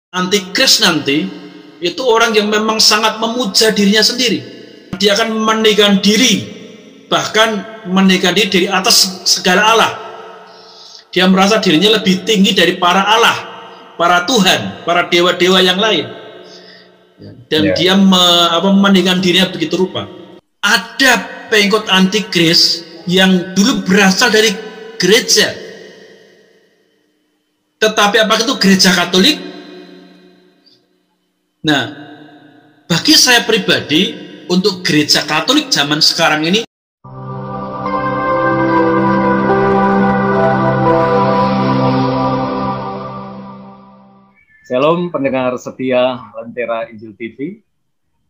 Antikris nanti itu orang yang memang sangat memuja dirinya sendiri. Dia akan menaikkan diri, bahkan menaikkan diri dari atas segala Allah. Dia merasa dirinya lebih tinggi dari para Allah, para Tuhan, para dewa-dewa yang lain. Dan dia menaikkan dirinya begitu rupa. Ada pengikut antikris yang dulu berasal dari gereja. Tetapi apakah itu gereja Katolik? Nah, bagi saya pribadi, untuk gereja Katolik zaman sekarang ini, Shalom pendengar setia Lentera Injil TV.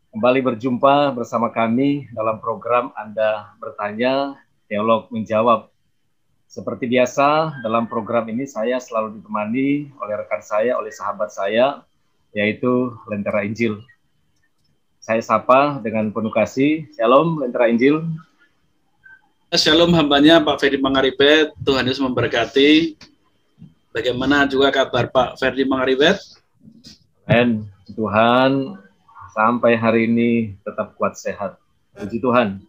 Kembali berjumpa bersama kami dalam program Anda Bertanya, Teolog Menjawab. Seperti biasa, dalam program ini saya selalu ditemani oleh rekan saya, oleh sahabat saya, yaitu Lentera Injil. Saya sapa dengan penuh kasih. Shalom Lentera Injil. Shalom hambanya Pak Ferdi Mangaribet, Tuhan Yesus memberkati. Bagaimana juga kabar Pak Ferdi Mangaribet? Dan Tuhan sampai hari ini tetap kuat sehat. Puji Tuhan.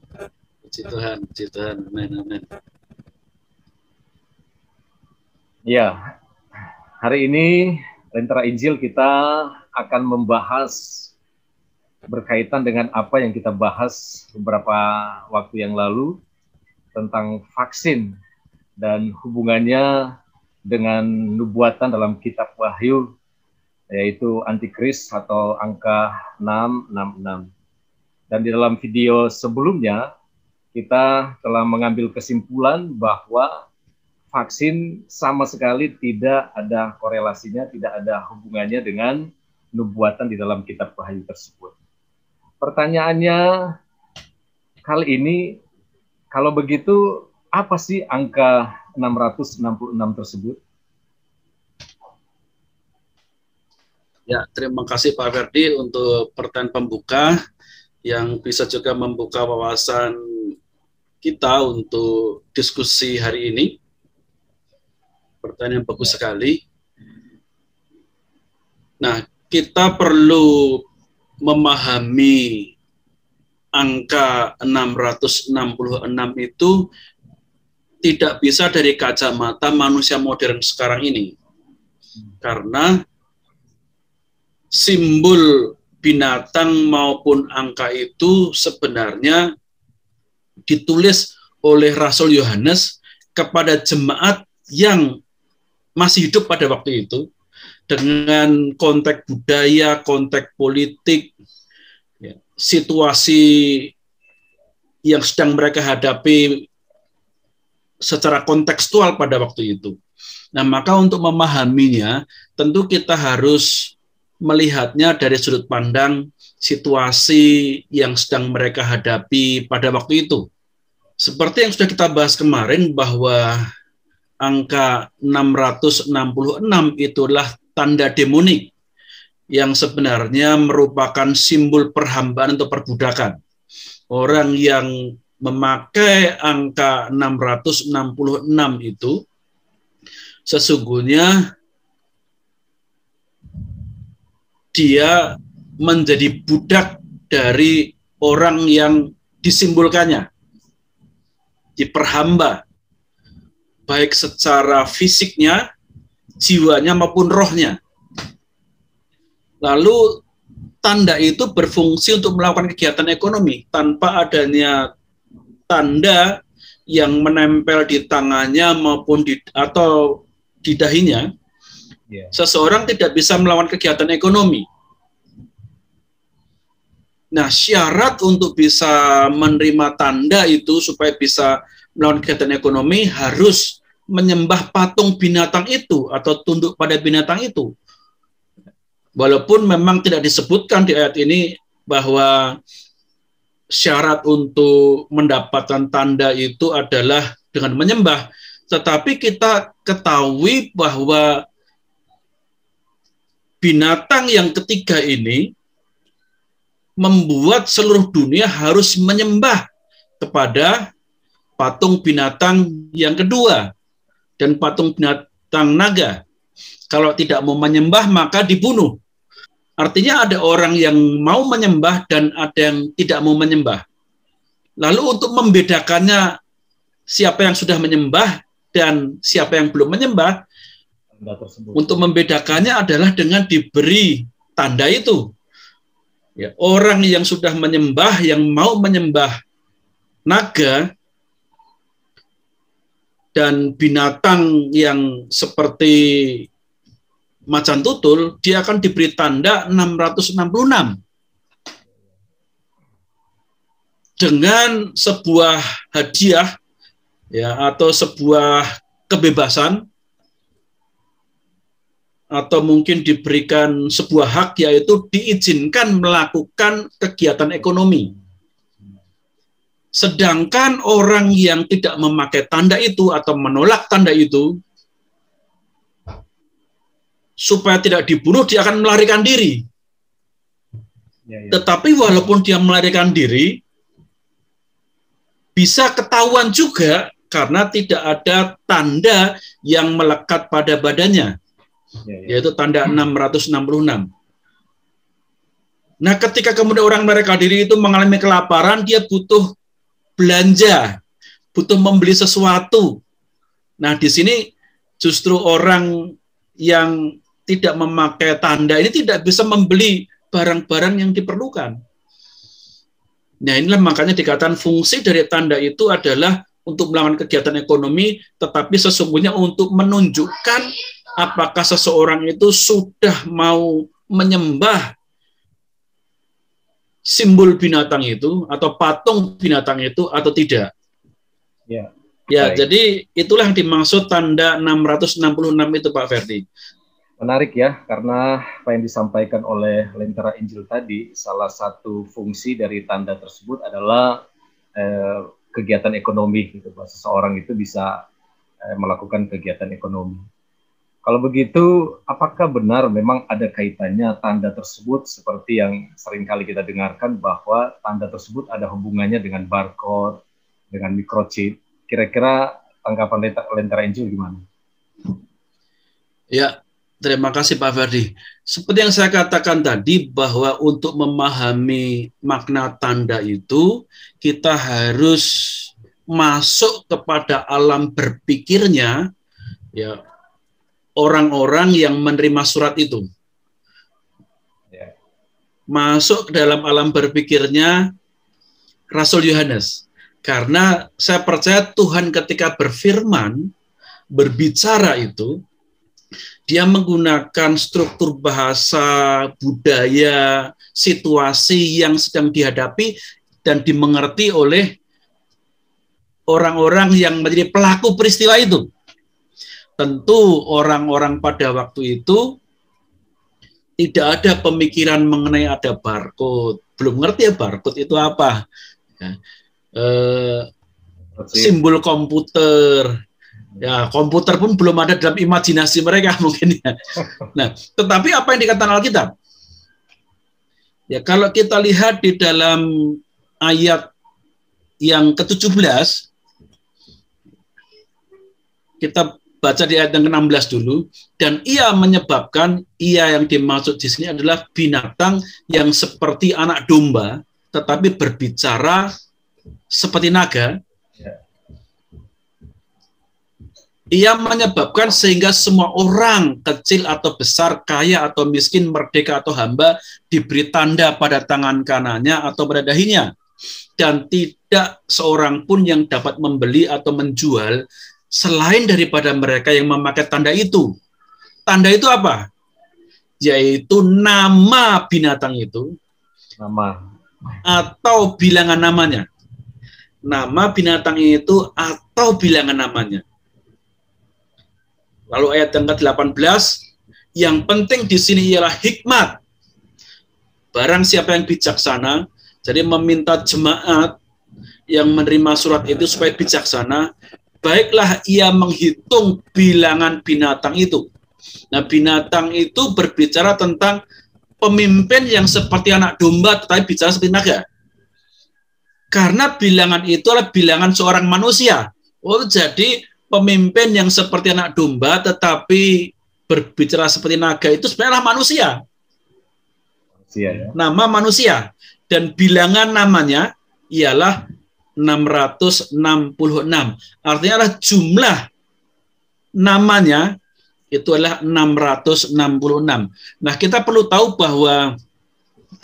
Puji Tuhan, puji Tuhan. Amin, amin. Ya, hari ini Lentera Injil kita akan membahas berkaitan dengan apa yang kita bahas beberapa waktu yang lalu tentang vaksin dan hubungannya dengan nubuatan dalam kitab Wahyu, yaitu Antikris atau angka 666. Dan di dalam video sebelumnya kita telah mengambil kesimpulan bahwa vaksin sama sekali tidak ada korelasinya, tidak ada hubungannya dengan nubuatan di dalam kitab Wahyu tersebut. Pertanyaannya kali ini, kalau begitu apa sih angka 666 tersebut? Ya, terima kasih Pak Ferdi untuk pertanyaan pembuka yang bisa juga membuka wawasan kita untuk diskusi hari ini. Pertanyaan bagus sekali. Nah, kita perlu memahami angka 666 itu tidak bisa dari kacamata manusia modern sekarang ini. Karena simbol binatang maupun angka itu sebenarnya ditulis oleh Rasul Yohanes kepada jemaat yang masih hidup pada waktu itu, dengan konteks budaya, konteks politik, ya, situasi yang sedang mereka hadapi secara kontekstual pada waktu itu. Nah, maka untuk memahaminya, tentu kita harus melihatnya dari sudut pandang situasi yang sedang mereka hadapi pada waktu itu. Seperti yang sudah kita bahas kemarin, bahwa angka 666 itulah tanda demonik yang sebenarnya merupakan simbol perhambaan atau perbudakan. Orang yang memakai angka 666 itu sesungguhnya dia menjadi budak dari orang yang disimbolkannya, diperhamba, baik secara fisiknya, jiwanya maupun rohnya. Lalu tanda itu berfungsi untuk melakukan kegiatan ekonomi. Tanpa adanya tanda yang menempel di tangannya maupun atau di dahinya, seseorang tidak bisa melakukan kegiatan ekonomi. Nah, syarat untuk bisa menerima tanda itu supaya bisa melakukan kegiatan ekonomi harus menyembah patung binatang itu atau tunduk pada binatang itu. Walaupun memang tidak disebutkan di ayat ini bahwa syarat untuk mendapatkan tanda itu adalah dengan menyembah, tetapi kita ketahui bahwa binatang yang ketiga ini membuat seluruh dunia harus menyembah kepada patung binatang yang kedua, dan patung binatang naga. Kalau tidak mau menyembah, maka dibunuh. Artinya ada orang yang mau menyembah dan ada yang tidak mau menyembah. Lalu untuk membedakannya siapa yang sudah menyembah dan siapa yang belum menyembah, untuk membedakannya adalah dengan diberi tanda itu. Ya, orang yang sudah menyembah, yang mau menyembah naga dan binatang yang seperti macan tutul, dia akan diberi tanda 666 dengan sebuah hadiah, ya, atau sebuah kebebasan, atau mungkin diberikan sebuah hak, yaitu diizinkan melakukan kegiatan ekonomi. Sedangkan orang yang tidak memakai tanda itu atau menolak tanda itu, supaya tidak dibunuh, dia akan melarikan diri. Tetapi walaupun dia melarikan diri, bisa ketahuan juga karena tidak ada tanda yang melekat pada badannya, yaitu tanda 666. Nah, ketika kemudian orang melarikan diri itu mengalami kelaparan, dia butuh belanja, butuh membeli sesuatu. Nah, di sini justru orang yang tidak memakai tanda ini tidak bisa membeli barang-barang yang diperlukan. Nah, inilah makanya dikatakan fungsi dari tanda itu adalah untuk melakukan kegiatan ekonomi, tetapi sesungguhnya untuk menunjukkan apakah seseorang itu sudah mau menyembah simbol binatang itu atau patung binatang itu atau tidak. Ya, jadi itulah yang dimaksud tanda 666 itu, Pak Ferdi. Menarik ya, karena apa yang disampaikan oleh Lentera Injil tadi, salah satu fungsi dari tanda tersebut adalah kegiatan ekonomi, gitu, bahwa seseorang itu bisa melakukan kegiatan ekonomi. Kalau begitu, apakah benar memang ada kaitannya tanda tersebut seperti yang seringkali kita dengarkan bahwa tanda tersebut ada hubungannya dengan barcode, dengan microchip? Kira-kira tanggapan Lentera Injil gimana? Ya, terima kasih Pak Ferdi. Seperti yang saya katakan tadi, bahwa untuk memahami makna tanda itu, kita harus masuk kepada alam berpikirnya, ya, orang-orang yang menerima surat itu. Masuk ke dalam alam berpikirnya Rasul Yohanes. Karena saya percaya Tuhan ketika berfirman, berbicara itu, dia menggunakan struktur bahasa, budaya, situasi yang sedang dihadapi dan dimengerti oleh orang-orang yang menjadi pelaku peristiwa itu. Tentu orang-orang pada waktu itu tidak ada pemikiran mengenai ada barcode. Belum ngerti ya barcode itu apa. Simbol komputer. Ya, komputer pun belum ada dalam imajinasi mereka mungkin ya. Nah, tetapi apa yang dikatakan Alkitab? Ya, kalau kita lihat di dalam ayat yang ke-17, kita baca di ayat yang ke-16 dulu, dan ia menyebabkan, ia yang dimaksud di sini adalah binatang yang seperti anak domba, tetapi berbicara seperti naga. Ia menyebabkan sehingga semua orang, kecil atau besar, kaya atau miskin, merdeka atau hamba, diberi tanda pada tangan kanannya atau pada dahinya. Dan tidak seorang pun yang dapat membeli atau menjual selain daripada mereka yang memakai tanda itu. Tanda itu apa? Yaitu nama binatang itu. Nama. Atau bilangan namanya. Nama binatang itu atau bilangan namanya. Lalu ayat yang ke-18, yang penting di sini ialah hikmat. Barang siapa yang bijaksana, jadi meminta jemaat yang menerima surat itu supaya bijaksana, baiklah ia menghitung bilangan binatang itu. Nah, binatang itu berbicara tentang pemimpin yang seperti anak domba, tetapi bicara seperti naga. Karena bilangan itu adalah bilangan seorang manusia. Oh, jadi pemimpin yang seperti anak domba, tetapi berbicara seperti naga itu sebenarnya manusia. Ya. Nama manusia. Dan bilangan namanya ialah 666. Artinya adalah jumlah namanya itu adalah 666. Nah, kita perlu tahu bahwa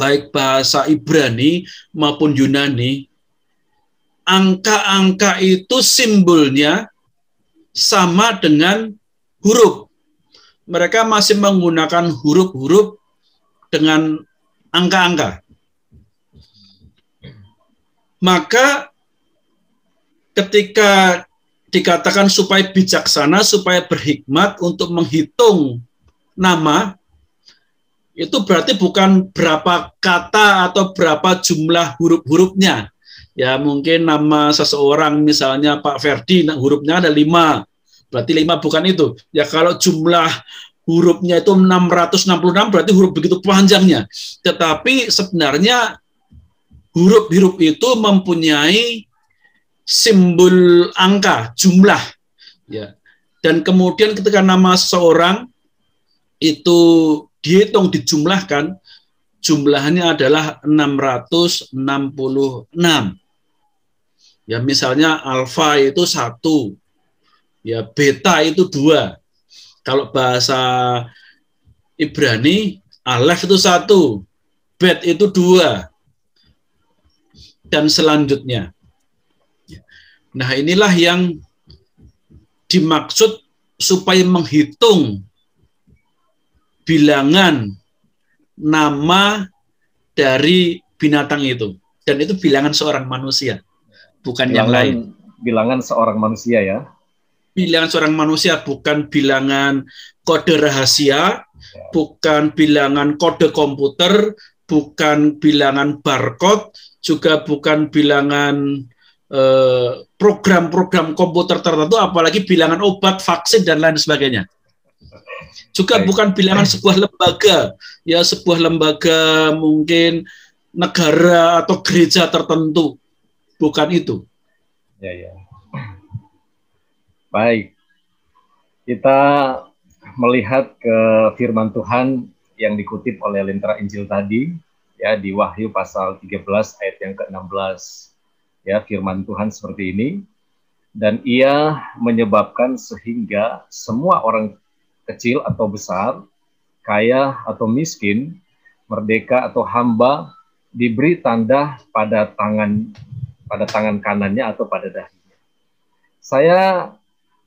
baik bahasa Ibrani maupun Yunani, angka-angka itu simbolnya sama dengan huruf. Mereka masih menggunakan huruf-huruf dengan angka-angka. Maka ketika dikatakan supaya bijaksana, supaya berhikmat untuk menghitung nama, itu berarti bukan berapa kata atau berapa jumlah huruf-hurufnya. Ya, mungkin nama seseorang misalnya Pak Ferdi, hurufnya ada 5. Berarti 5 bukan itu. Ya, kalau jumlah hurufnya itu 666 berarti huruf begitu panjangnya. Tetapi sebenarnya huruf-huruf itu mempunyai simbol angka, jumlah. Ya. Dan kemudian ketika nama seseorang itu dihitung, dijumlahkan, jumlahnya adalah 666. Ya, misalnya alfa itu 1, ya beta itu 2. Kalau bahasa Ibrani, alef itu 1, bet itu 2, dan selanjutnya. Nah, inilah yang dimaksud supaya menghitung bilangan nama dari binatang itu. Dan itu bilangan seorang manusia, bukan yang lain. Bilangan seorang manusia ya. Bilangan seorang manusia, bukan bilangan kode rahasia, bukan bilangan kode komputer, bukan bilangan barcode, juga bukan bilangan program-program komputer tertentu, apalagi bilangan obat, vaksin, dan lain sebagainya. Juga bukan bilangan sebuah lembaga, ya sebuah lembaga mungkin negara atau gereja tertentu, bukan itu. Ya. Baik, kita melihat ke firman Tuhan yang dikutip oleh Lentera Injil tadi, ya di Wahyu pasal 13 ayat yang ke-16. Ya, firman Tuhan seperti ini. Dan ia menyebabkan sehingga semua orang kecil atau besar, kaya atau miskin, merdeka atau hamba, diberi tanda pada tangan kanannya atau pada dahinya. Saya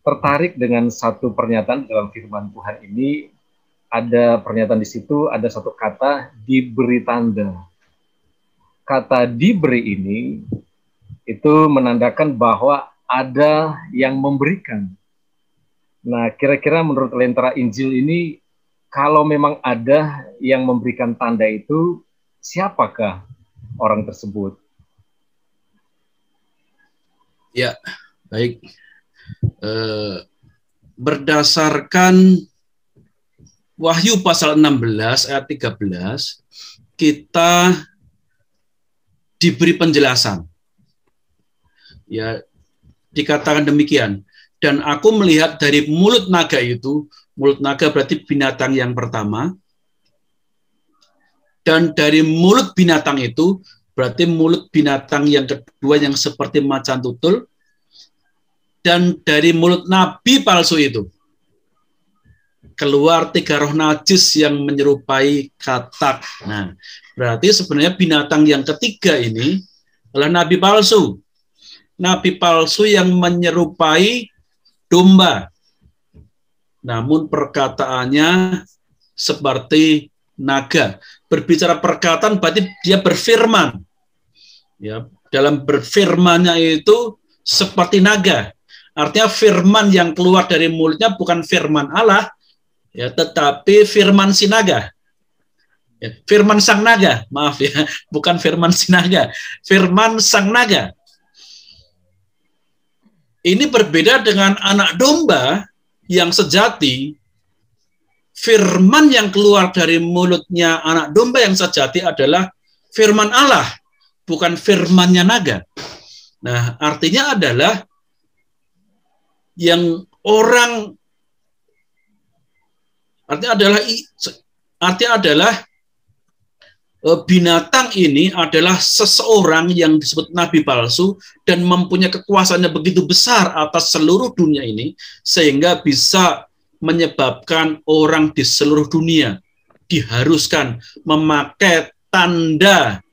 tertarik dengan satu pernyataan dalam firman Tuhan ini. Ada pernyataan di situ, ada satu kata, diberi tanda. Kata diberi ini itu menandakan bahwa ada yang memberikan. Nah, kira-kira menurut Lentera Injil ini, kalau memang ada yang memberikan tanda itu, siapakah orang tersebut? Ya, baik. Berdasarkan Wahyu pasal 16 ayat 13, kita diberi penjelasan. Ya, dikatakan demikian. Dan aku melihat dari mulut naga itu, mulut naga berarti binatang yang pertama, dan dari mulut binatang itu berarti mulut binatang yang kedua yang seperti macan tutul, dan dari mulut nabi palsu itu keluar 3 roh najis yang menyerupai katak. Nah, berarti sebenarnya binatang yang ketiga ini adalah nabi palsu. Nabi palsu yang menyerupai domba. Namun perkataannya seperti naga. Berbicara perkataan berarti dia berfirman. Ya, dalam berfirmannya itu seperti naga. Artinya firman yang keluar dari mulutnya bukan firman Allah, ya, tetapi firman si naga. Ya, firman sang naga, maaf ya, bukan firman si naga, firman sang naga. Ini berbeda dengan anak domba yang sejati. Firman yang keluar dari mulutnya anak domba yang sejati adalah firman Allah, bukan firmannya naga. Nah, artinya adalah yang orang Artinya adalah binatang ini adalah seseorang yang disebut nabi palsu dan mempunyai kekuasaannya begitu besar atas seluruh dunia ini sehingga bisa menyebabkan orang di seluruh dunia diharuskan memakai tanda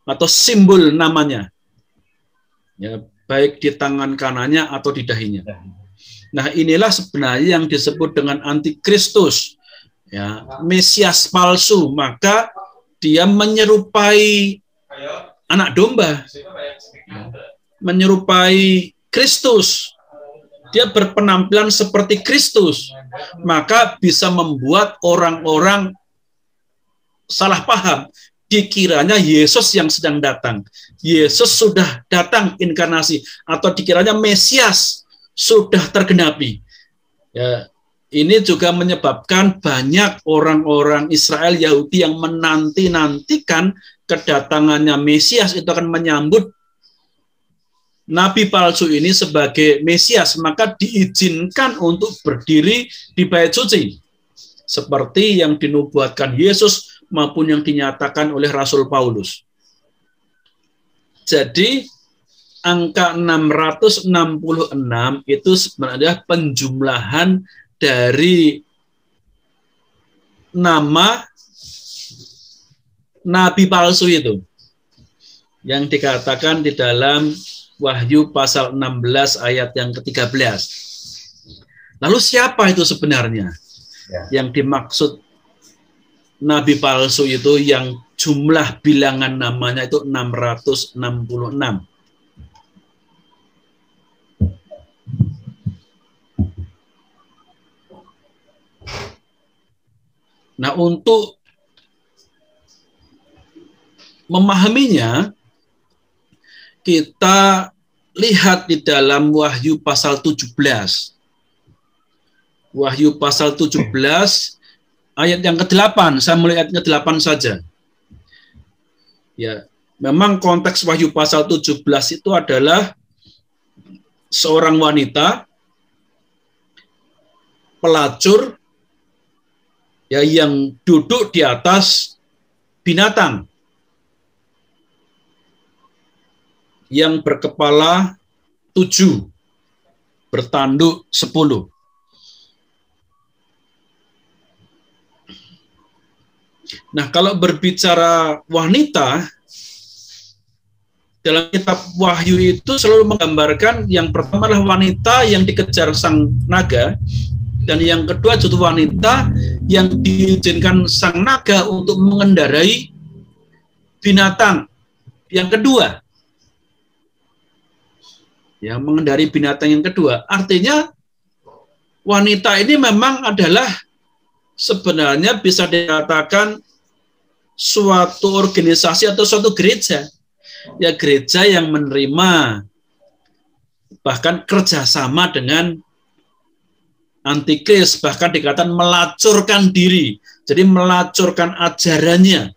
atau simbol namanya, ya, baik di tangan kanannya atau di dahinya. Nah, inilah sebenarnya yang disebut dengan antikristus, ya, Mesias palsu. Maka dia menyerupai anak domba, menyerupai Kristus. Dia berpenampilan seperti Kristus, maka bisa membuat orang-orang salah paham. Dikiranya Yesus yang sedang datang. Yesus sudah datang inkarnasi, atau dikiranya Mesias sudah tergenapi. Ya, ini juga menyebabkan banyak orang-orang Israel Yahudi yang menanti-nantikan kedatangannya Mesias itu akan menyambut nabi palsu ini sebagai Mesias, maka diizinkan untuk berdiri di bait suci seperti yang dinubuatkan Yesus maupun yang dinyatakan oleh Rasul Paulus. Jadi angka 666 itu sebenarnya penjumlahan dari nama nabi palsu itu yang dikatakan di dalam Wahyu pasal 16 ayat yang ke-13. Lalu siapa itu sebenarnya? Yang dimaksud nabi palsu itu yang jumlah bilangan namanya itu 666. Nah, untuk memahaminya, kita lihat di dalam Wahyu pasal 17. Wahyu pasal 17 ayat yang ke-8, saya mulai ayat ke-8 saja. Ya, memang konteks Wahyu pasal 17 itu adalah seorang wanita pelacur, ya, yang duduk di atas binatang yang berkepala 7, bertanduk 10. Nah, kalau berbicara wanita, dalam kitab Wahyu itu selalu menggambarkan yang pertama adalah wanita yang dikejar sang naga, dan yang kedua itu wanita yang diizinkan sang naga untuk mengendarai binatang. Yang kedua, ya, mengendarai binatang yang kedua. Artinya wanita ini memang adalah sebenarnya bisa dikatakan suatu organisasi atau suatu gereja. Ya, gereja yang menerima bahkan kerjasama dengan antikris, bahkan dikatakan melacurkan diri. Jadi melacurkan ajarannya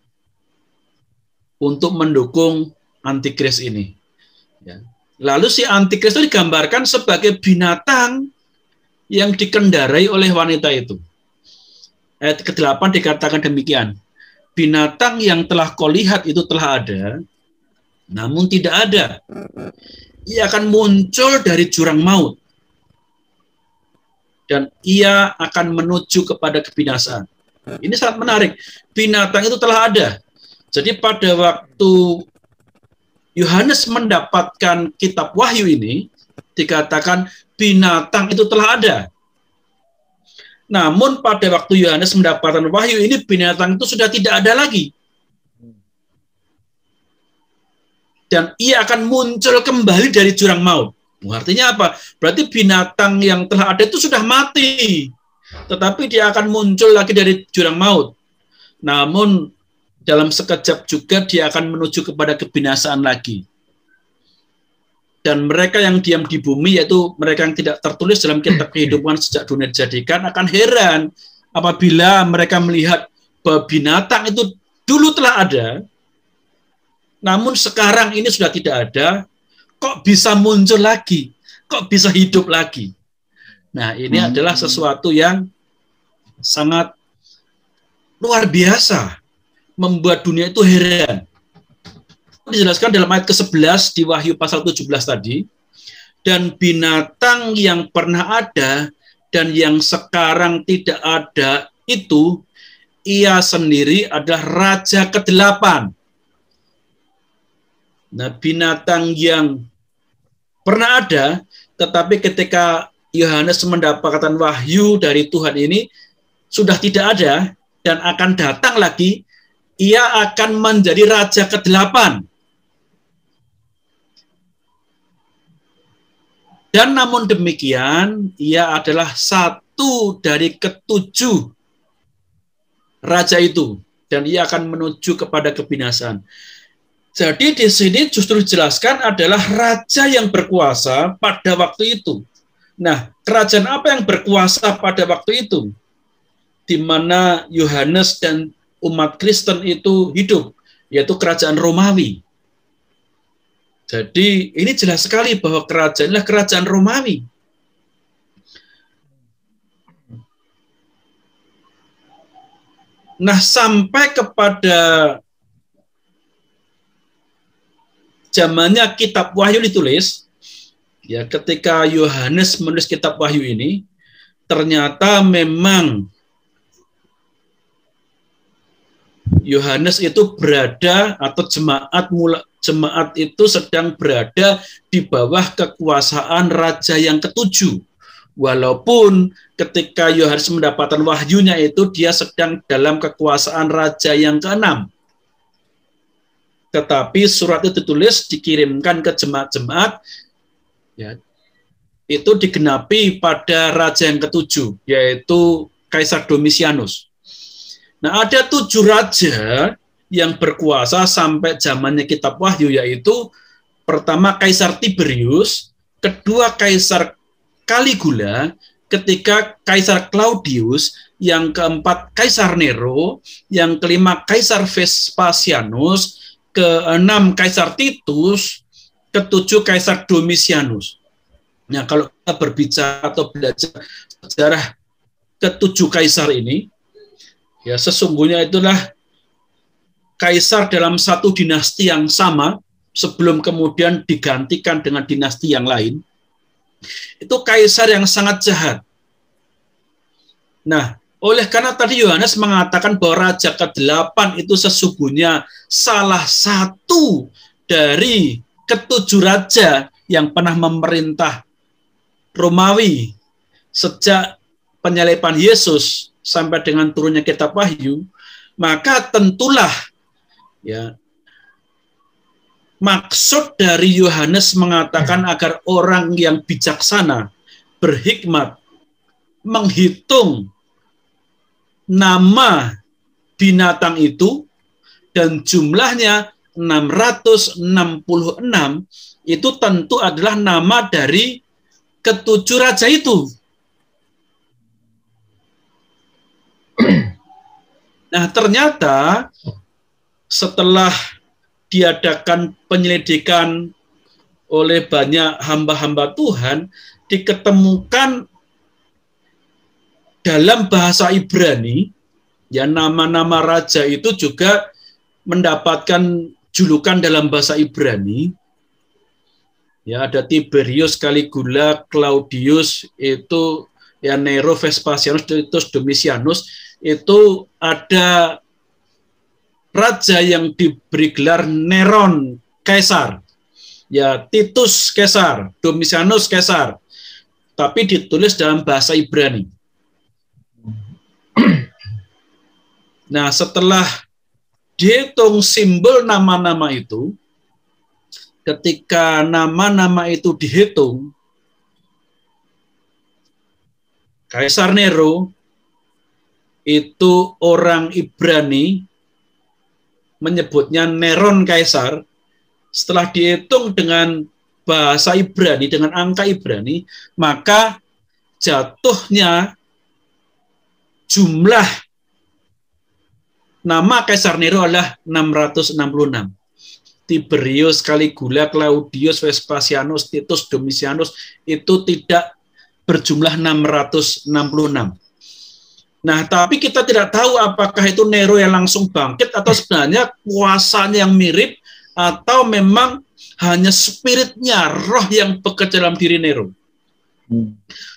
untuk mendukung antikris ini. Ya. Lalu si antikris itu digambarkan sebagai binatang yang dikendarai oleh wanita itu. Ayat ke-8 dikatakan demikian. Binatang yang telah kau lihat itu telah ada, namun tidak ada. Ia akan muncul dari jurang maut, dan ia akan menuju kepada kebinasaan. Ini sangat menarik. Binatang itu telah ada. Jadi pada waktu Yohanes mendapatkan kitab Wahyu ini, dikatakan binatang itu telah ada. Namun pada waktu Yohanes mendapatkan Wahyu ini, binatang itu sudah tidak ada lagi. Dan ia akan muncul kembali dari jurang maut. Artinya apa? Berarti binatang yang telah ada itu sudah mati. Tetapi dia akan muncul lagi dari jurang maut. Namun dalam sekejap juga dia akan menuju kepada kebinasaan lagi. Dan mereka yang diam di bumi, yaitu mereka yang tidak tertulis dalam kitab kehidupan sejak dunia dijadikan, akan heran apabila mereka melihat bahwa binatang itu dulu telah ada, namun sekarang ini sudah tidak ada, kok bisa muncul lagi, kok bisa hidup lagi. Nah, ini adalah sesuatu yang sangat luar biasa, membuat dunia itu heran. Dijelaskan dalam ayat ke-11 di Wahyu pasal 17 tadi, dan binatang yang pernah ada dan yang sekarang tidak ada itu, ia sendiri adalah raja ke-8. Nah, binatang yang pernah ada, tetapi ketika Yohanes mendapatkan wahyu dari Tuhan ini, sudah tidak ada dan akan datang lagi, ia akan menjadi raja ke-8. Dan namun demikian, ia adalah satu dari ke-7 raja itu, dan ia akan menuju kepada kebinasaan. Jadi di sini justru dijelaskan adalah raja yang berkuasa pada waktu itu. Nah, kerajaan apa yang berkuasa pada waktu itu? Di mana Yohanes dan umat Kristen itu hidup, yaitu kerajaan Romawi. Jadi ini jelas sekali bahwa kerajaan adalah kerajaan Romawi. Nah, sampai kepada zamannya kitab Wahyu ditulis, ya ketika Yohanes menulis kitab Wahyu ini, ternyata memang Yohanes itu berada, atau jemaat itu sedang berada di bawah kekuasaan raja yang ke-7. Walaupun ketika Yohanes mendapatkan wahyunya itu, dia sedang dalam kekuasaan raja yang ke-6. Tetapi surat itu ditulis, dikirimkan ke jemaat-jemaat, ya, itu digenapi pada raja yang ke-7, yaitu Kaisar Domitianus. Nah, ada 7 raja yang berkuasa sampai zamannya kitab Wahyu, yaitu pertama Kaisar Tiberius, kedua Kaisar Caligula, ketiga Kaisar Claudius, yang keempat Kaisar Nero, yang kelima Kaisar Vespasianus, keenam Kaisar Titus, ketujuh Kaisar Domitianus. Nah, kalau kita berbicara atau belajar sejarah ke-7 kaisar ini, ya sesungguhnya itulah kaisar dalam satu dinasti yang sama sebelum kemudian digantikan dengan dinasti yang lain. Itu kaisar yang sangat jahat. Nah, oleh karena tadi Yohanes mengatakan bahwa raja ke-8 itu sesungguhnya salah satu dari ke-7 raja yang pernah memerintah Romawi sejak penyaliban Yesus sampai dengan turunnya kitab Wahyu, maka tentulah, ya, maksud dari Yohanes mengatakan agar orang yang bijaksana, berhikmat, menghitung nama binatang itu, dan jumlahnya 666, itu tentu adalah nama dari ke-7 raja itu. Nah, ternyata setelah diadakan penyelidikan oleh banyak hamba-hamba Tuhan, diketemukan dalam bahasa Ibrani, ya, nama-nama raja itu juga mendapatkan julukan dalam bahasa Ibrani. Ya, ada Tiberius, Caligula, Claudius, itu ya, Nero, Vespasianus, Titus, Domitianus. Itu ada raja yang diberi gelar Neron Kaisar, ya, Titus Kaisar, Domitianus Kaisar, tapi ditulis dalam bahasa Ibrani. Nah, setelah dihitung simbol nama-nama itu, ketika nama-nama itu dihitung, Kaisar Nero itu orang Ibrani menyebutnya Neron Kaisar. Setelah dihitung dengan bahasa Ibrani, dengan angka Ibrani, maka jatuhnya jumlah nama Kaisar Nero adalah 666. Tiberius, Caligula, Claudius, Vespasianus, Titus, Domitianus itu tidak berjumlah 666. Nah, tapi kita tidak tahu apakah itu Nero yang langsung bangkit atau sebenarnya kuasanya yang mirip atau memang hanya spiritnya, roh yang bekerja dalam diri Nero.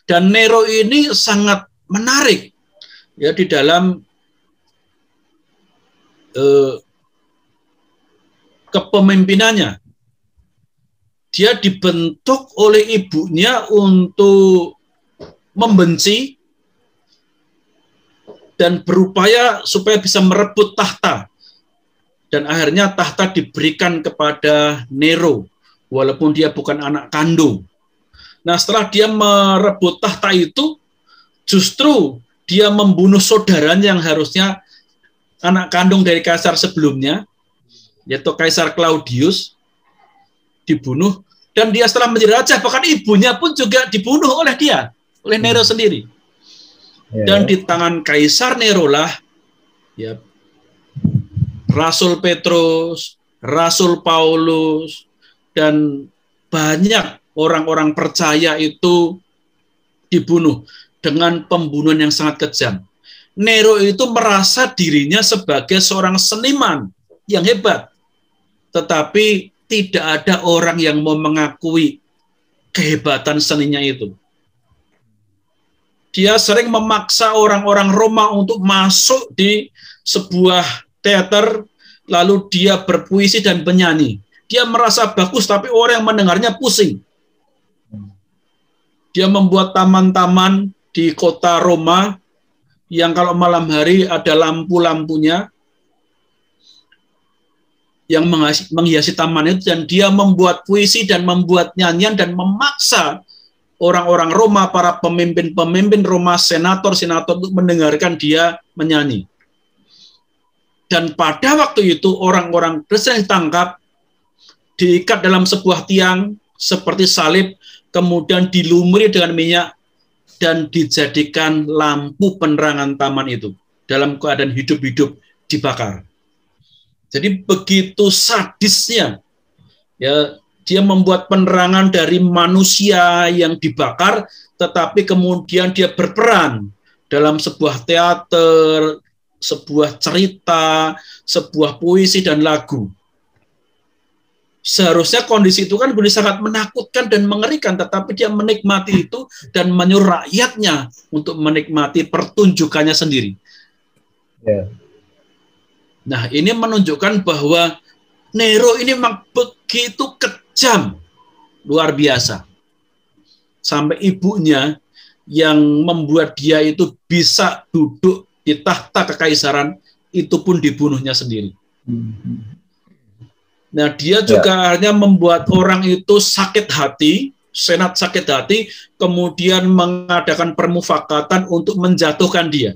Dan Nero ini sangat menarik ya di dalam kepemimpinannya. Dia dibentuk oleh ibunya untuk membenci dan berupaya supaya bisa merebut tahta. Dan akhirnya tahta diberikan kepada Nero, walaupun dia bukan anak kandung. Nah, setelah dia merebut tahta itu, justru dia membunuh saudaranya yang harusnya anak kandung dari kaisar sebelumnya, yaitu Kaisar Claudius, dibunuh. Dan dia setelah menjadi raja, bahkan ibunya pun juga dibunuh oleh dia, oleh Nero sendiri. Dan di tangan Kaisar Nero lah, ya, Rasul Petrus, Rasul Paulus, dan banyak orang-orang percaya itu dibunuh dengan pembunuhan yang sangat kejam. Nero itu merasa dirinya sebagai seorang seniman yang hebat, tetapi tidak ada orang yang mau mengakui kehebatan seninya itu. Dia sering memaksa orang-orang Roma untuk masuk di sebuah teater, lalu dia berpuisi dan penyanyi. Dia merasa bagus, tapi orang yang mendengarnya pusing. Dia membuat taman-taman di kota Roma, yang kalau malam hari ada lampu-lampunya, yang menghiasi taman itu, dan dia membuat puisi dan membuat nyanyian dan memaksa orang-orang Roma, para pemimpin-pemimpin Roma, senator-senator untuk mendengarkan dia menyanyi. Dan pada waktu itu orang-orang Kristen ditangkap, diikat dalam sebuah tiang seperti salib, kemudian dilumuri dengan minyak dan dijadikan lampu penerangan taman itu, dalam keadaan hidup-hidup dibakar. Jadi begitu sadisnya, ya, dia membuat penerangan dari manusia yang dibakar, tetapi kemudian dia berperan dalam sebuah teater, sebuah cerita, sebuah puisi dan lagu. Seharusnya kondisi itu kan boleh sangat menakutkan dan mengerikan, tetapi dia menikmati itu dan menyuruh rakyatnya untuk menikmati pertunjukannya sendiri. Nah, ini menunjukkan bahwa Nero ini memang begitu kejam, luar biasa. Sampai ibunya yang membuat dia itu bisa duduk di tahta kekaisaran, itu pun dibunuhnya sendiri. Nah, dia juga akhirnya membuat orang itu sakit hati, senat sakit hati, kemudian mengadakan permufakatan untuk menjatuhkan dia.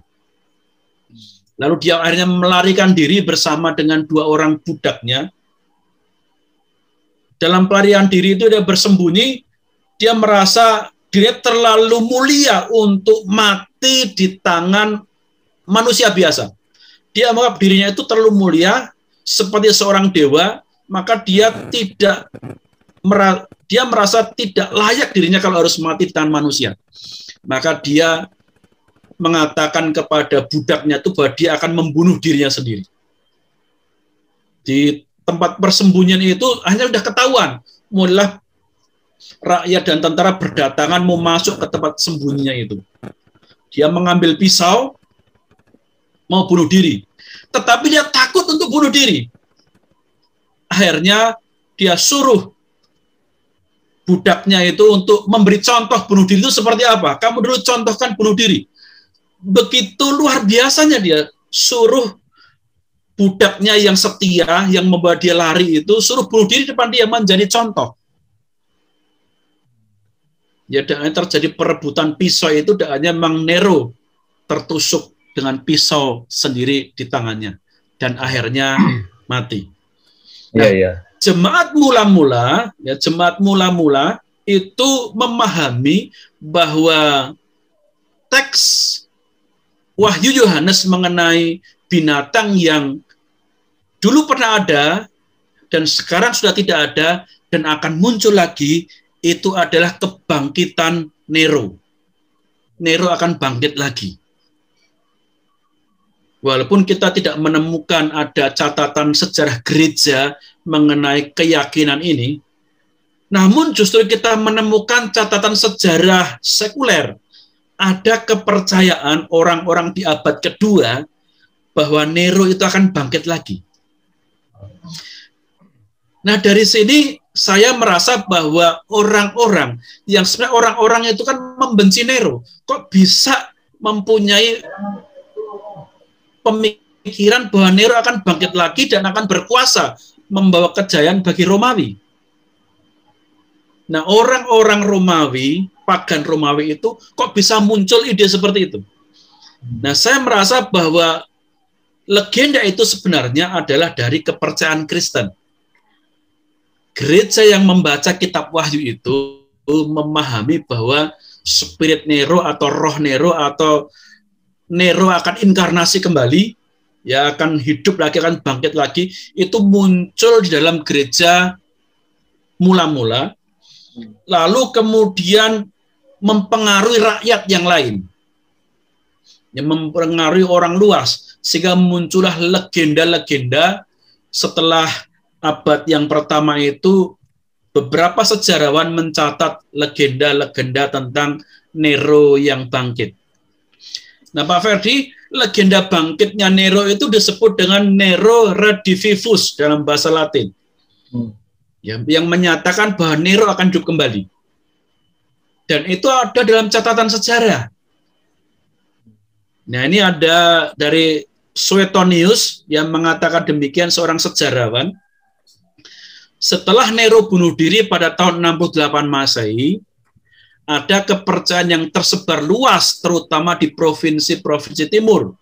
Lalu dia akhirnya melarikan diri bersama dengan 2 orang budaknya. Dalam pelarian diri itu dia bersembunyi, dia merasa dirinya terlalu mulia untuk mati di tangan manusia biasa. Dia menganggap dirinya itu terlalu mulia, seperti seorang dewa, maka dia merasa tidak layak dirinya kalau harus mati di tangan manusia. Maka dia mengatakan kepada budaknya itu bahwa dia akan membunuh dirinya sendiri. Di tempat persembunyian itu hanya sudah ketahuan, mulailah rakyat dan tentara berdatangan mau masuk ke tempat sembunyinya itu. Dia mengambil pisau, mau bunuh diri. Tetapi dia takut untuk bunuh diri. Akhirnya dia suruh budaknya itu untuk memberi contoh bunuh diri itu seperti apa. Kamu dulu contohkan bunuh diri. Begitu luar biasanya dia suruh budaknya yang setia, yang membawa dia lari itu, suruh bunuh diri depan dia menjadi contoh. Ya, dan terjadi perebutan pisau itu, dan memang Nero tertusuk dengan pisau sendiri di tangannya, dan akhirnya mati. Nah, jemaat mula-mula itu memahami bahwa teks Wahyu Yohanes mengenai binatang yang dulu pernah ada dan sekarang sudah tidak ada dan akan muncul lagi, itu adalah kebangkitan Nero. Nero akan bangkit lagi. Walaupun kita tidak menemukan ada catatan sejarah gereja mengenai keyakinan ini, namun justru kita menemukan catatan sejarah sekuler. Ada kepercayaan orang-orang di abad kedua bahwa Nero itu akan bangkit lagi. Nah, dari sini saya merasa bahwa orang-orang yang sebenarnya orang-orang itu kan membenci Nero, kok bisa mempunyai pemikiran bahwa Nero akan bangkit lagi dan akan berkuasa membawa kejayaan bagi Romawi. Nah, orang-orang Romawi, pagan Romawi itu kok bisa muncul ide seperti itu. Nah, saya merasa bahwa legenda itu sebenarnya adalah dari kepercayaan Kristen. Gereja yang membaca kitab Wahyu itu memahami bahwa spirit Nero atau roh Nero atau Nero akan inkarnasi kembali, ya akan hidup lagi, akan bangkit lagi, itu muncul di dalam gereja mula-mula, lalu kemudian mempengaruhi rakyat yang lain, yang mempengaruhi orang luas, sehingga muncullah legenda-legenda. Setelah abad yang pertama itu, beberapa sejarawan mencatat legenda-legenda tentang Nero yang bangkit. Nah, Pak Ferdi, legenda bangkitnya Nero itu disebut dengan Nero Redivivus dalam bahasa Latin. Yang menyatakan bahwa Nero akan hidup kembali. Dan itu ada dalam catatan sejarah. Nah, ini ada dari Suetonius yang mengatakan demikian, seorang sejarawan. Setelah Nero bunuh diri pada tahun 68 Masehi, ada kepercayaan yang tersebar luas, terutama di provinsi-provinsi timur,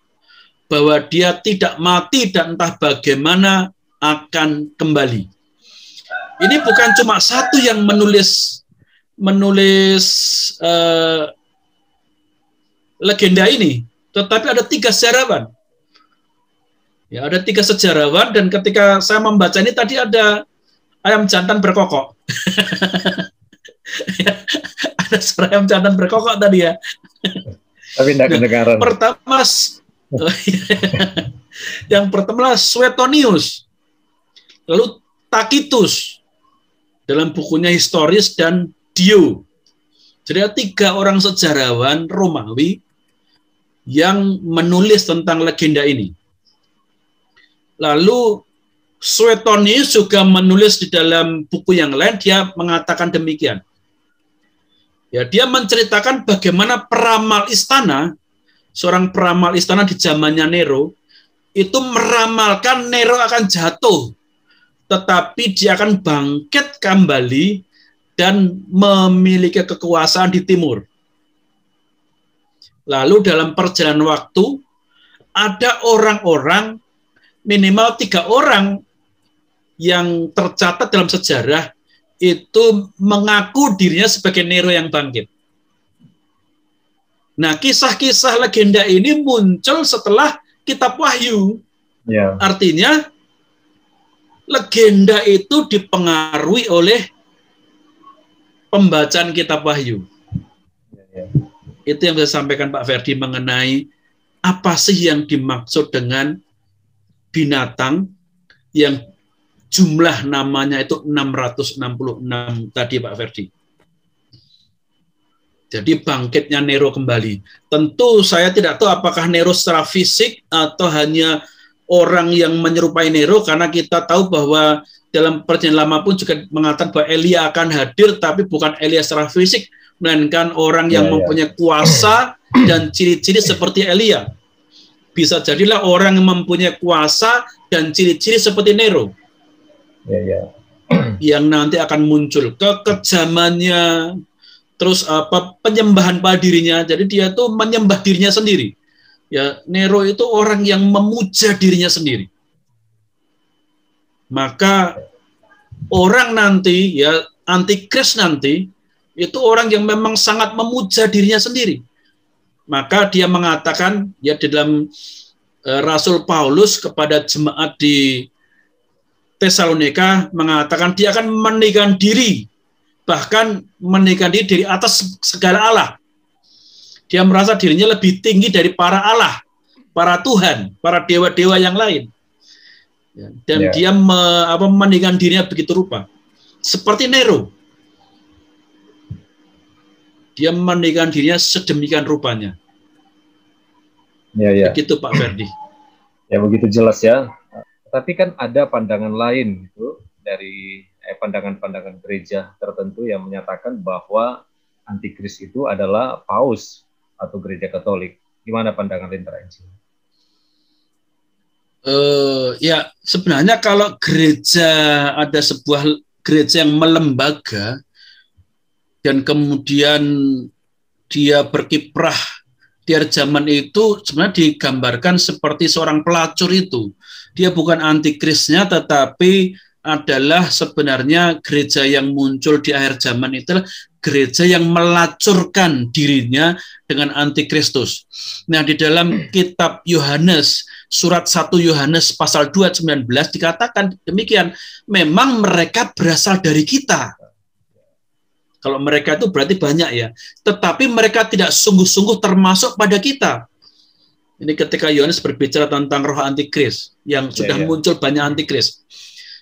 bahwa dia tidak mati dan entah bagaimana akan kembali. Ini bukan cuma satu yang menulis legenda ini, tetapi ada 3 sejarawan. Ya, ada 3 sejarawan, dan ketika saya membaca ini tadi ada ayam jantan berkokok. Ya, ada suara ayam jantan berkokok tadi ya. Tapi tidak kedengaran. Yang pertama Suetonius, lalu Tacitus dalam bukunya Historis, dan Dio. Jadi ada 3 orang sejarawan Romawi yang menulis tentang legenda ini. Lalu Suetonius juga menulis di dalam buku yang lain, dia mengatakan demikian. Ya, dia menceritakan bagaimana peramal istana, seorang peramal istana di zamannya Nero, itu meramalkan Nero akan jatuh, tetapi dia akan bangkit kembali dan memiliki kekuasaan di timur. Lalu dalam perjalanan waktu, ada orang-orang, minimal 3 orang yang tercatat dalam sejarah, itu mengaku dirinya sebagai Nero yang bangkit. Nah, kisah-kisah legenda ini muncul setelah kitab Wahyu. Ya. Artinya, legenda itu dipengaruhi oleh pembacaan kitab Wahyu. Ya. Itu yang saya sampaikan Pak Ferdi mengenai apa sih yang dimaksud dengan binatang yang jumlah namanya itu 666 tadi Pak Ferdi. Jadi bangkitnya Nero kembali. Tentu saya tidak tahu apakah Nero secara fisik atau hanya orang yang menyerupai Nero, karena kita tahu bahwa dalam perjanjian lama pun juga mengatakan bahwa Elia akan hadir, tapi bukan Elia secara fisik, melainkan orang yang mempunyai kuasa dan ciri-ciri seperti Elia. Bisa jadilah orang yang mempunyai kuasa dan ciri-ciri seperti Nero. Yang nanti akan muncul kekejamannya, terus penyembahan pada dirinya. Jadi dia tuh menyembah dirinya sendiri. Ya, Nero itu orang yang memuja dirinya sendiri. Maka orang nanti, ya antikris nanti, itu orang yang memang sangat memuja dirinya sendiri. Maka dia mengatakan, ya di dalam Rasul Paulus kepada jemaat di Tesalonika, mengatakan dia akan meninggikan diri, bahkan meninggikan diri dari atas segala Allah. Dia merasa dirinya lebih tinggi dari para Allah, para Tuhan, para dewa-dewa yang lain. Dan dia meninggikan dirinya begitu rupa. Seperti Nero. Dia meninggikan dirinya sedemikian rupanya. Begitu Pak Ferdi. Ya begitu jelas ya. Tapi kan ada pandangan lain itu dari pandangan-pandangan gereja tertentu yang menyatakan bahwa antikris itu adalah paus atau gereja Katolik. Gimana pandangan Lentera Injil? Ya sebenarnya kalau gereja ada sebuah gereja yang melembaga dan kemudian dia berkiprah di akhir zaman itu sebenarnya digambarkan seperti seorang pelacur itu. Dia bukan antikrisnya, tetapi adalah sebenarnya gereja yang muncul di akhir zaman itu gereja yang melacurkan dirinya dengan antikristus. Nah, di dalam kitab Yohanes, surat 1 Yohanes pasal 2:19 dikatakan demikian, memang mereka berasal dari kita. Kalau mereka itu berarti banyak ya, tetapi mereka tidak sungguh-sungguh termasuk pada kita. Ini ketika Yohanes berbicara tentang roh antikris yang sudah muncul banyak antikris.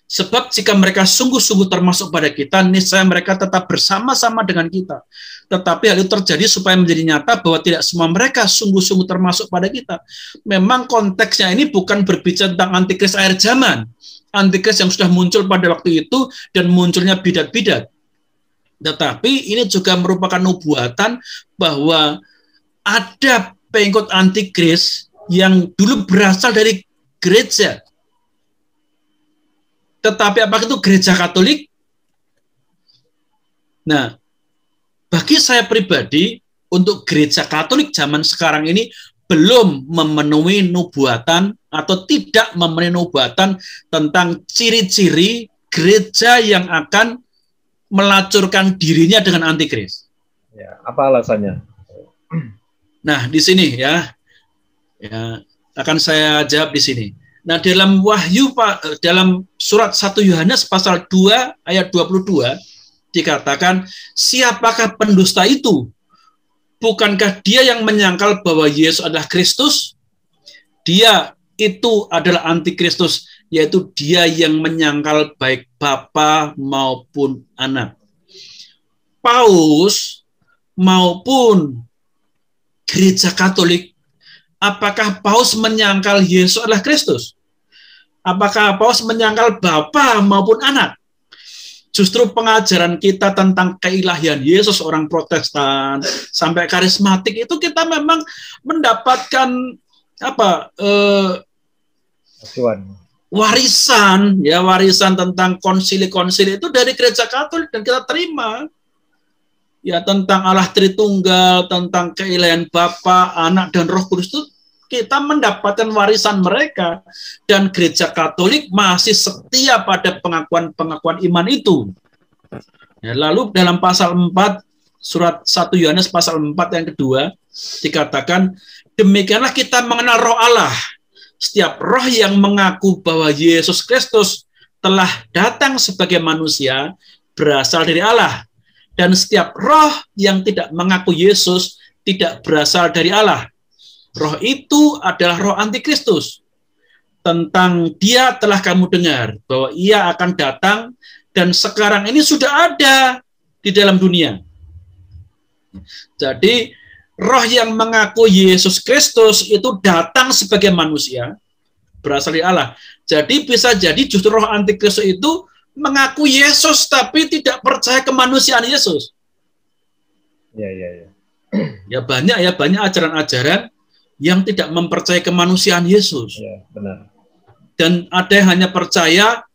Sebab jika mereka sungguh-sungguh termasuk pada kita, niscaya mereka tetap bersama-sama dengan kita. Tetapi hal itu terjadi supaya menjadi nyata bahwa tidak semua mereka sungguh-sungguh termasuk pada kita. Memang konteksnya ini bukan berbicara tentang antikris akhir zaman. Antikris yang sudah muncul pada waktu itu dan munculnya bidat-bidat. Tetapi ini juga merupakan nubuatan bahwa ada pengikut antikris yang dulu berasal dari gereja. Tetapi apakah itu gereja Katolik? Nah, bagi saya pribadi, untuk gereja Katolik zaman sekarang ini belum memenuhi nubuatan atau tidak memenuhi nubuatan tentang ciri-ciri gereja yang akan melacurkan dirinya dengan antikris. Ya, apa alasannya? Nah, di sini ya akan saya jawab di sini. Nah, dalam Wahyu dalam surat 1 Yohanes pasal 2 ayat 22 dikatakan, siapakah pendusta itu? Bukankah dia yang menyangkal bahwa Yesus adalah Kristus? Dia itu adalah antikristus, yaitu dia yang menyangkal baik Bapa maupun Anak. Paus maupun gereja Katolik, apakah Paus menyangkal Yesus adalah Kristus? Apakah Paus menyangkal Bapa maupun Anak? Justru pengajaran kita tentang keilahian Yesus, orang Protestan sampai karismatik itu kita memang mendapatkan warisan tentang konsili-konsili itu dari gereja Katolik dan kita terima. Ya, tentang Allah Tritunggal, tentang keilahian Bapa, Anak, dan Roh Kudus itu kita mendapatkan warisan mereka. Dan gereja Katolik masih setia pada pengakuan iman itu. Ya, lalu dalam pasal 4, surat 1 Yohanes pasal 4 yang kedua, dikatakan, demikianlah kita mengenal roh Allah. Setiap roh yang mengaku bahwa Yesus Kristus telah datang sebagai manusia berasal dari Allah. Dan setiap roh yang tidak mengaku Yesus tidak berasal dari Allah. Roh itu adalah roh antikristus. Tentang dia telah kamu dengar bahwa ia akan datang dan sekarang ini sudah ada di dalam dunia. Jadi roh yang mengaku Yesus Kristus itu datang sebagai manusia berasal dari Allah. Jadi bisa jadi justru roh antikristus itu mengaku Yesus tapi tidak percaya kemanusiaan Yesus. Ya banyak ajaran-ajaran yang tidak mempercayai kemanusiaan Yesus. Ya, benar. Dan ada yang hanya percaya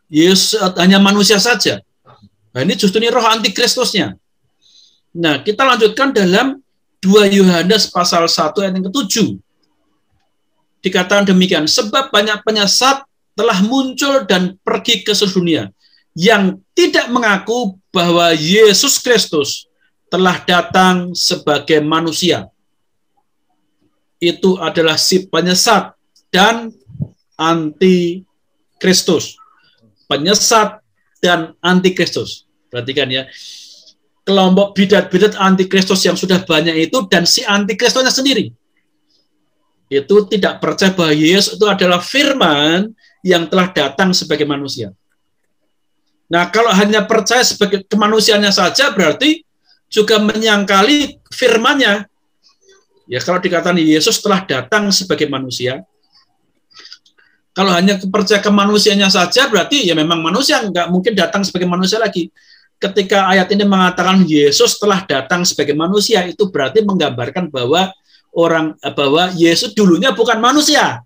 Yesus hanya manusia saja. Nah, ini justru ini roh antikristusnya. Nah, kita lanjutkan dalam 2 Yohanes pasal 1 ayat yang ke-7. Dikatakan demikian, sebab banyak penyesat telah muncul dan pergi ke seluruh dunia yang tidak mengaku bahwa Yesus Kristus telah datang sebagai manusia. Itu adalah si penyesat dan antikristus. Penyesat dan antikristus. Perhatikan ya. kelompok bidat-bidat antikristus yang sudah banyak itu dan si antikristusnya sendiri itu tidak percaya bahwa Yesus itu adalah firman yang telah datang sebagai manusia. Nah, kalau hanya percaya sebagai kemanusiaannya saja berarti juga menyangkali firman-Nya. Ya, kalau dikatakan Yesus telah datang sebagai manusia, kalau hanya percaya kemanusiaannya saja berarti ya memang manusia, nggak mungkin datang sebagai manusia lagi. Ketika ayat ini mengatakan Yesus telah datang sebagai manusia, itu berarti menggambarkan bahwa Yesus dulunya bukan manusia,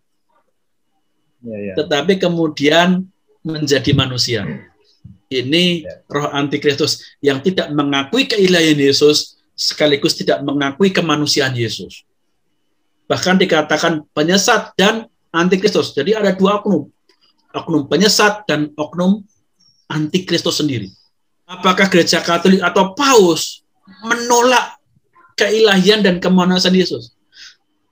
tetapi kemudian menjadi manusia. Ini roh antikristus yang tidak mengakui keilahian Yesus sekaligus tidak mengakui kemanusiaan Yesus. Bahkan dikatakan penyesat dan antikristus. Jadi ada dua oknum. Oknum penyesat dan oknum antikristus sendiri. Apakah gereja Katolik atau Paus menolak keilahian dan kemanusiaan Yesus?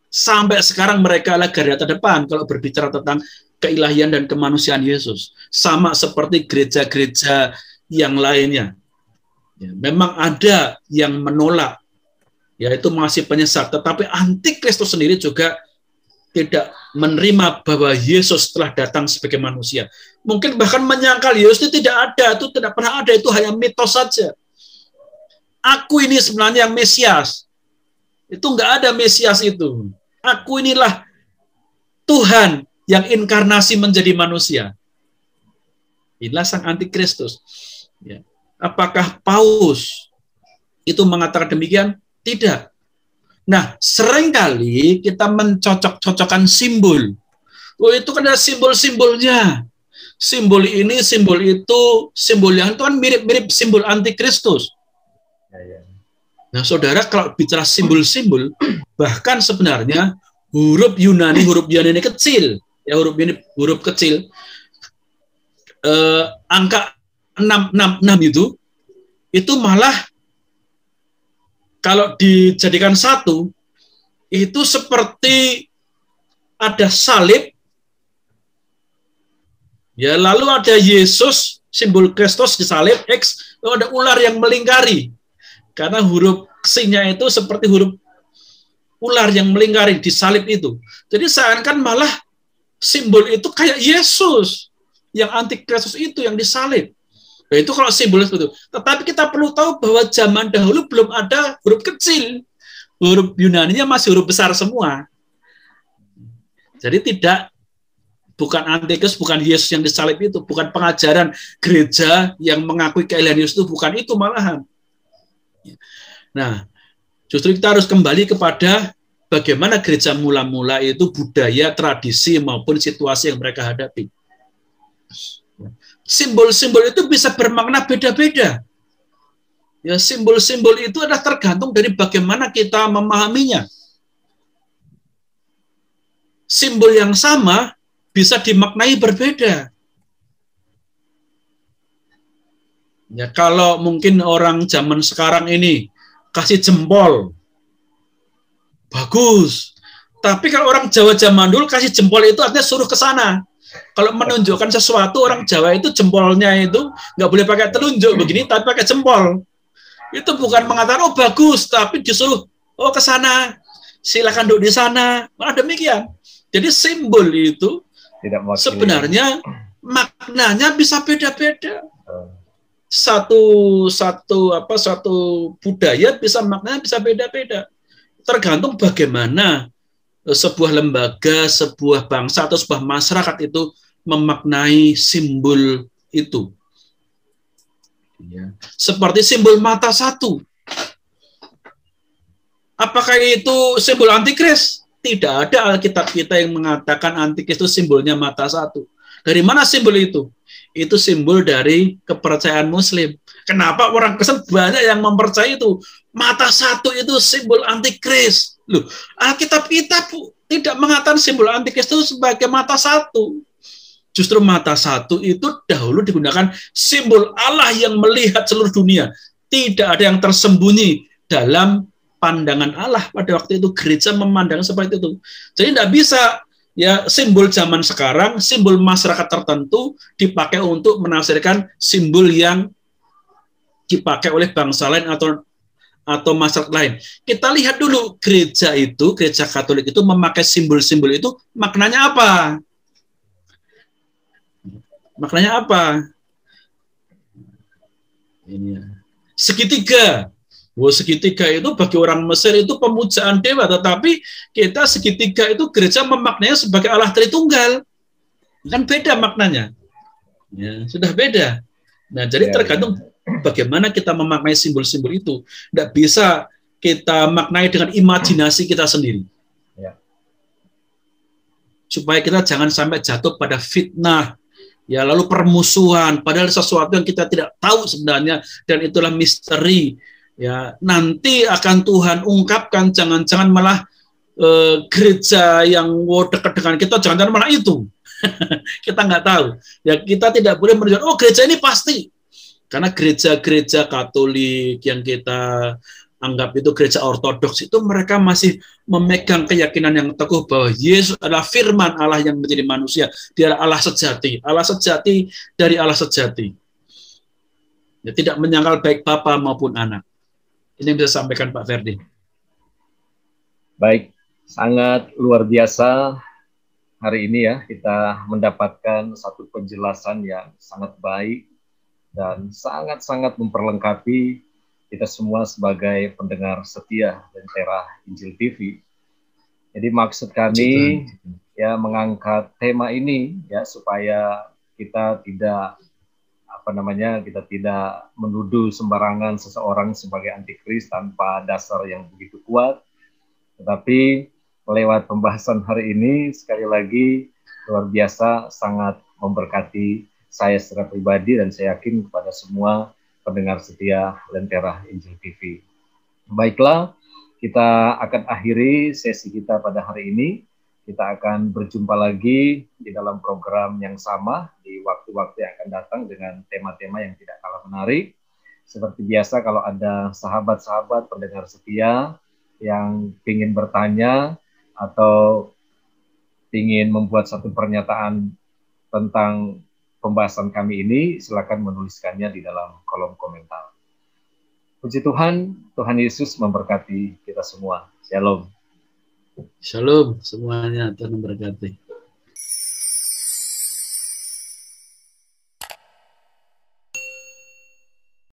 Sampai sekarang mereka adalah garda terdepan kalau berbicara tentang keilahian dan kemanusiaan Yesus. Sama seperti gereja-gereja yang lainnya. Ya, memang ada yang menolak, yaitu masih penyesat. Tetapi antikristus sendiri juga tidak menerima bahwa Yesus telah datang sebagai manusia. Mungkin bahkan menyangkal Yesus itu tidak ada, itu tidak pernah ada, itu hanya mitos saja. Aku ini sebenarnya yang Mesias. Itu enggak ada Mesias itu. Aku inilah Tuhan yang inkarnasi menjadi manusia. Inilah sang antikristus. Ya. Apakah Paus itu mengatakan demikian? Tidak. Nah, seringkali kita mencocok-cocokkan simbol. Oh, itu kan ada simbol-simbolnya. Simbol ini, simbol itu, simbol yang itu kan mirip-mirip simbol antikristus. Nah, saudara, kalau bicara simbol-simbol, bahkan sebenarnya huruf Yunani ini kecil. Ya, huruf kecil, angka 666 itu malah kalau dijadikan satu, itu seperti ada salib, ya, lalu ada Yesus, simbol Kristus di salib, X, lalu ada ular yang melingkari, karena huruf C-nya itu seperti huruf ular yang melingkari di salib itu. Jadi seakan-akan malah simbol itu kayak Yesus yang antikristus itu yang disalib. Nah, itu kalau simbol itu. Tetapi kita perlu tahu bahwa zaman dahulu belum ada huruf kecil. Huruf Yunaninya masih huruf besar semua. Jadi bukan antikristus, bukan Yesus yang disalib itu, bukan pengajaran gereja yang mengakui keilahian Yesus itu, bukan itu malahan. Nah, justru kita harus kembali kepada bagaimana gereja mula-mula itu budaya, tradisi, maupun situasi yang mereka hadapi. Simbol-simbol itu bisa bermakna beda-beda. Ya, simbol-simbol itu adalah tergantung dari bagaimana kita memahaminya. Simbol yang sama bisa dimaknai berbeda. Ya, kalau mungkin orang zaman sekarang ini kasih jempol, bagus. Tapi kalau orang Jawa zaman dulu kasih jempol itu artinya suruh ke sana. Kalau menunjukkan sesuatu, orang Jawa itu jempolnya itu nggak boleh pakai telunjuk begini, tapi pakai jempol. Itu bukan mengatakan oh bagus, tapi disuruh oh ke sana, silakan duduk di sana. Malah demikian. Jadi simbol itu sebenarnya maknanya bisa beda-beda. Satu budaya bisa maknanya bisa beda-beda. Tergantung bagaimana sebuah lembaga, sebuah bangsa, atau sebuah masyarakat itu memaknai simbol itu. Ya. Seperti simbol mata satu. Apakah itu simbol antikris? Tidak ada Alkitab kita yang mengatakan antikris itu simbolnya mata satu. Dari mana simbol itu? Itu simbol dari kepercayaan Muslim. Kenapa orang Kristen banyak yang mempercayai itu? Mata satu itu simbol antikris. Loh, Alkitab kita tidak mengatakan simbol antikris itu sebagai mata satu. Justru mata satu itu dahulu digunakan simbol Allah yang melihat seluruh dunia. Tidak ada yang tersembunyi dalam pandangan Allah. Pada waktu itu gereja memandang seperti itu. Jadi tidak bisa ya simbol zaman sekarang, simbol masyarakat tertentu dipakai untuk menafsirkan simbol yang dipakai oleh bangsa lain atau masyarakat lain. Kita lihat dulu gereja Katolik itu memakai simbol-simbol itu maknanya apa? Maknanya apa? Ini segitiga. Segitiga itu bagi orang Mesir itu pemujaan dewa, tetapi kita segitiga itu gereja memaknainya sebagai Allah Tritunggal. Kan beda maknanya. Ya, sudah beda. Nah, jadi tergantung bagaimana kita memaknai simbol-simbol itu. Tidak bisa kita maknai dengan imajinasi kita sendiri. Ya. Supaya kita jangan sampai jatuh pada fitnah, ya, lalu permusuhan, padahal sesuatu yang kita tidak tahu sebenarnya, dan itulah misteri. Ya, nanti akan Tuhan ungkapkan, jangan-jangan malah gereja yang dekat dengan kita, jangan-jangan malah itu. Kita nggak tahu. Ya, kita tidak boleh menunjukkan, oh gereja ini pasti. Karena gereja-gereja Katolik yang kita anggap itu gereja ortodoks itu mereka masih memegang keyakinan yang teguh bahwa Yesus adalah firman Allah yang menjadi manusia. Dia adalah Allah sejati dari Allah sejati. Ya, tidak menyangkal baik Bapa maupun Anak. Ini yang bisa sampaikan Pak Ferdi. Baik, sangat luar biasa hari ini ya, kita mendapatkan satu penjelasan yang sangat baik dan sangat-sangat memperlengkapi kita semua sebagai pendengar setia Lentera Injil TV. Jadi maksud kami ya mengangkat tema ini ya supaya kita tidak kita tidak menuduh sembarangan seseorang sebagai antikris tanpa dasar yang begitu kuat. Tetapi lewat pembahasan hari ini sekali lagi luar biasa sangat memberkati saya secara pribadi dan saya yakin kepada semua pendengar setia Lentera Injil TV. Baiklah, kita akan akhiri sesi kita pada hari ini. Kita akan berjumpa lagi di dalam program yang sama di waktu-waktu yang akan datang dengan tema-tema yang tidak kalah menarik. Seperti biasa, kalau ada sahabat-sahabat pendengar setia yang ingin bertanya atau ingin membuat satu pernyataan tentang pembahasan kami ini, silakan menuliskannya di dalam kolom komentar. Puji Tuhan, Tuhan Yesus memberkati kita semua. Shalom. Shalom semuanya, Tuhan memberkati.